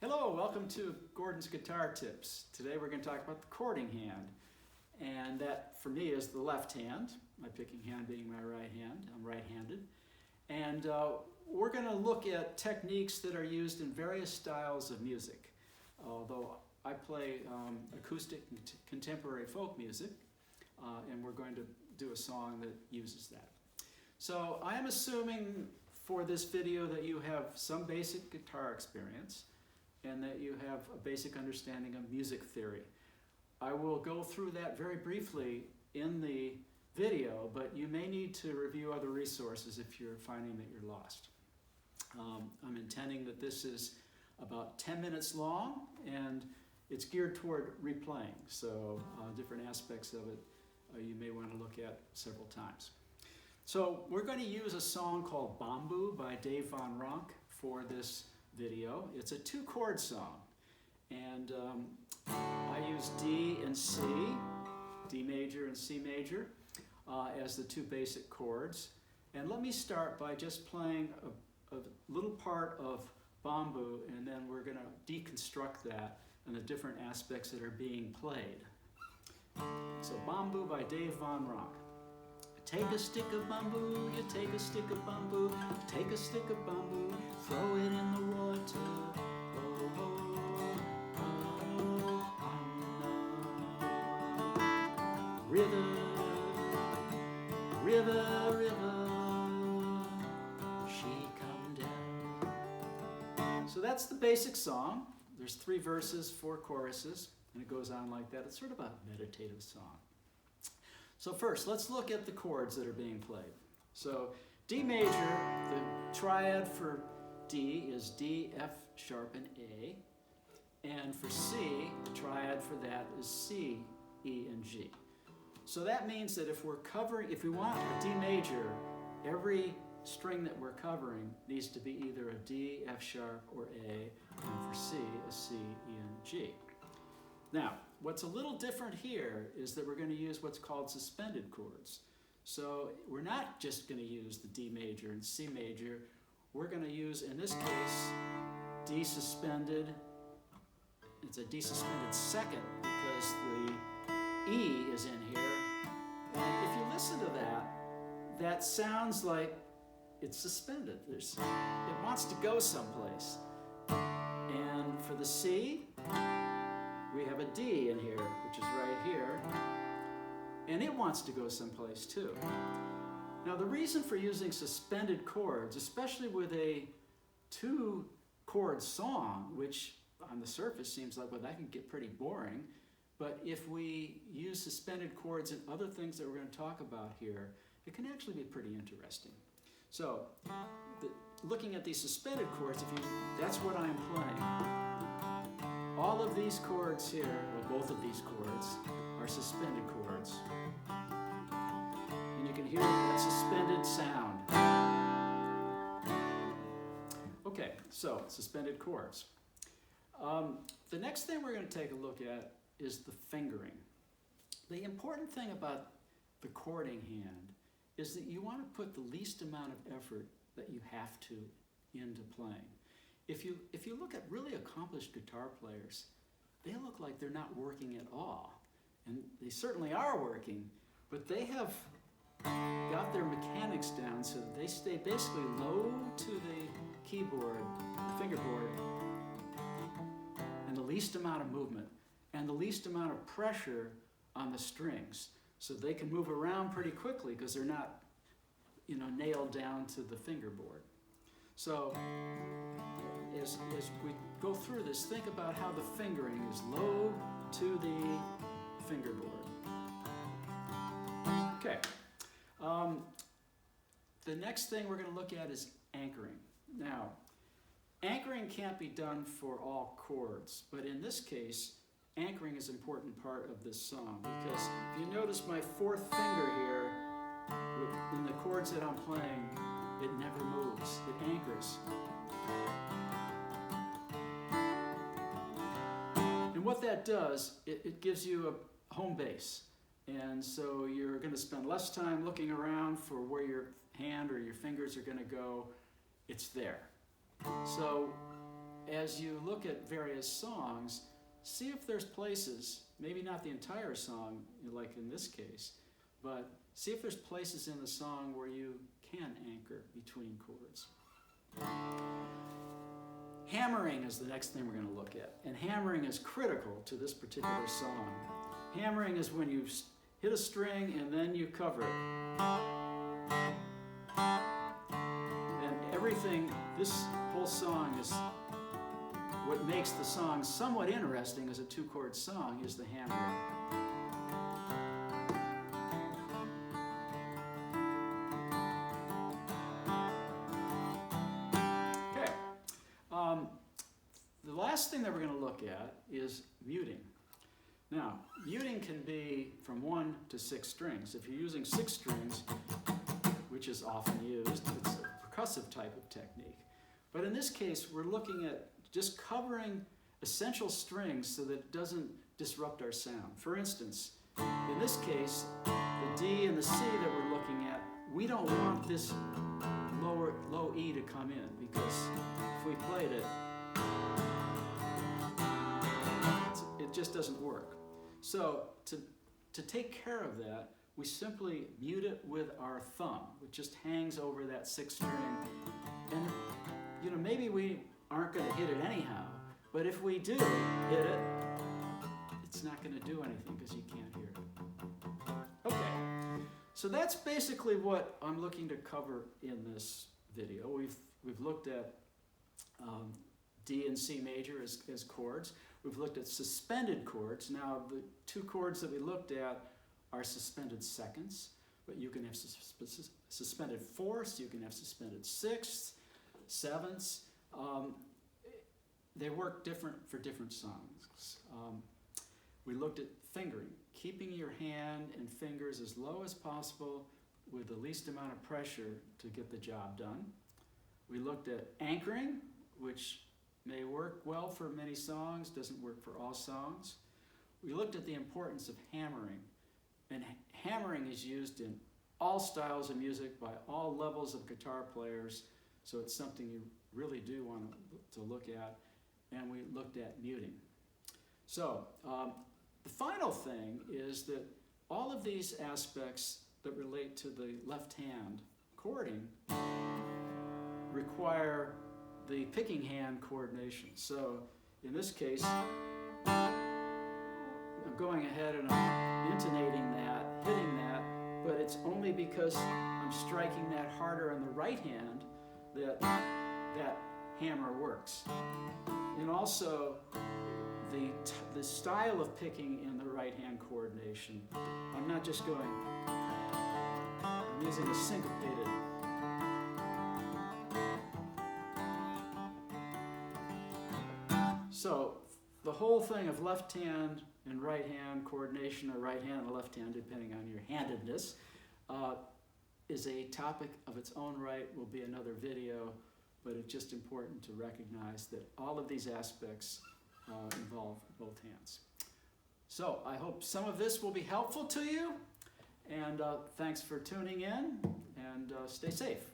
Hello, welcome to Gordon's Guitar Tips. Today we're going to talk about the chording hand. And that, for me, is the left hand, my picking hand being my right hand. I'm right-handed. And we're going to look at techniques that are used in various styles of music. Although I play acoustic contemporary folk music, and we're going to do a song that uses that. So I am assuming for this video that you have some basic guitar experience and that you have a basic understanding of music theory. I will go through that very briefly in the video, but you may need to review other resources if you're finding that you're lost. I'm intending that this is about 10 minutes long, and it's geared toward replaying, so different aspects of it you may want to look at several times. So we're going to use a song called Bamboo by Dave Von Ronk for this video. It's a 2-chord song, and I use D and C, D major and C major, as the 2 basic chords. And let me start by just playing a little part of Bamboo, and then we're going to deconstruct that and the different aspects that are being played. So Bamboo by Dave Von Ronk. Take a stick of bamboo, you take a stick of bamboo, take a stick of bamboo, throw it in the water. Oh, oh, oh, oh. River, river, river, she come down. So that's the basic song. There's 3 verses, 4 choruses, and it goes on like that. It's sort of a meditative song. So first, let's look at the chords that are being played. So D major, the triad for D is D, F sharp, and A. And for C, the triad for that is C, E, and G. So that means that if we want a D major, every string that we're covering needs to be either a D, F sharp, or A, and for C, a C, E, and G. Now, what's a little different here is that we're going to use what's called suspended chords. So we're not just going to use the D major and C major. We're going to use, in this case, D suspended. It's a D suspended second because the E is in here. And if you listen to that, that sounds like it's suspended. It wants to go someplace. And for the C, we have a D in here, which is right here, and it wants to go someplace too. Now the reason for using suspended chords, especially with a 2-chord song, which on the surface seems like, well, that can get pretty boring, but if we use suspended chords and other things that we're going to talk about here, it can actually be pretty interesting. So, looking at these suspended chords, that's what I'm playing. All of these chords here, well, both of these chords, are suspended chords. And you can hear that suspended sound. Okay, so suspended chords. The next thing we're going to take a look at is the fingering. The important thing about the chording hand is that you want to put the least amount of effort that you have to into playing. If you look at really accomplished guitar players, they look like they're not working at all. And they certainly are working, but they have got their mechanics down so that they stay basically low to the keyboard, the fingerboard, and the least amount of movement, and the least amount of pressure on the strings. So they can move around pretty quickly because they're not, nailed down to the fingerboard. So as we go through this, think about how the fingering is low to the fingerboard. Okay. The next thing we're going to look at is anchoring. Now, anchoring can't be done for all chords, but in this case, anchoring is an important part of this song because if you notice my 4th finger here, in the chords that I'm playing, it never moves, it anchors. And what that does, it gives you a home base. And so you're going to spend less time looking around for where your hand or your fingers are going to go. It's there. So as you look at various songs, see if there's places, maybe not the entire song, like in this case, but see if there's places in the song where you can anchor between chords. Hammering is the next thing we're going to look at, and hammering is critical to this particular song. Hammering is when you hit a string and then you cover it. And everything, this whole song is, what makes the song somewhat interesting as a two-chord song is the hammering. Okay. The last thing that we're going to look at is muting. Now, muting can be from 1 to 6 strings. If you're using 6 strings, which is often used, it's a percussive type of technique. But in this case, we're looking at just covering essential strings so that it doesn't disrupt our sound. For instance, in this case, the D and the C that we're looking at, we don't want this low E to come in, because if we played it, it just doesn't work. So to take care of that, we simply mute it with our thumb, which just hangs over that 6th string. And you know, maybe we aren't going to hit it anyhow, but if we do hit it, it's not going to do anything because you can't hear it. Okay, so that's basically what I'm looking to cover in this video. We've looked at D and C major as chords. We've looked at suspended chords. Now, the 2 chords that we looked at are suspended seconds, but you can have suspended fourths, you can have suspended sixths, sevenths. They work different for different songs. We looked at fingering, keeping your hand and fingers as low as possible with the least amount of pressure to get the job done. We looked at anchoring, which may work well for many songs, doesn't work for all songs. We looked at the importance of hammering, and hammering is used in all styles of music by all levels of guitar players, so it's something you really do want to look at. And we looked at muting. So the final thing is that all of these aspects that relate to the left hand chording require the picking hand coordination. So in this case, I'm going ahead and I'm intonating that, hitting that, but it's only because I'm striking that harder on the right hand that that hammer works. And also the style of picking in the right hand coordination. I'm not just going, I'm using a syncopated. So the whole thing of left hand and right hand coordination, or right hand and left hand, depending on your handedness, is a topic of its own right, will be another video, but it's just important to recognize that all of these aspects involve both hands. So I hope some of this will be helpful to you, and thanks for tuning in, and stay safe.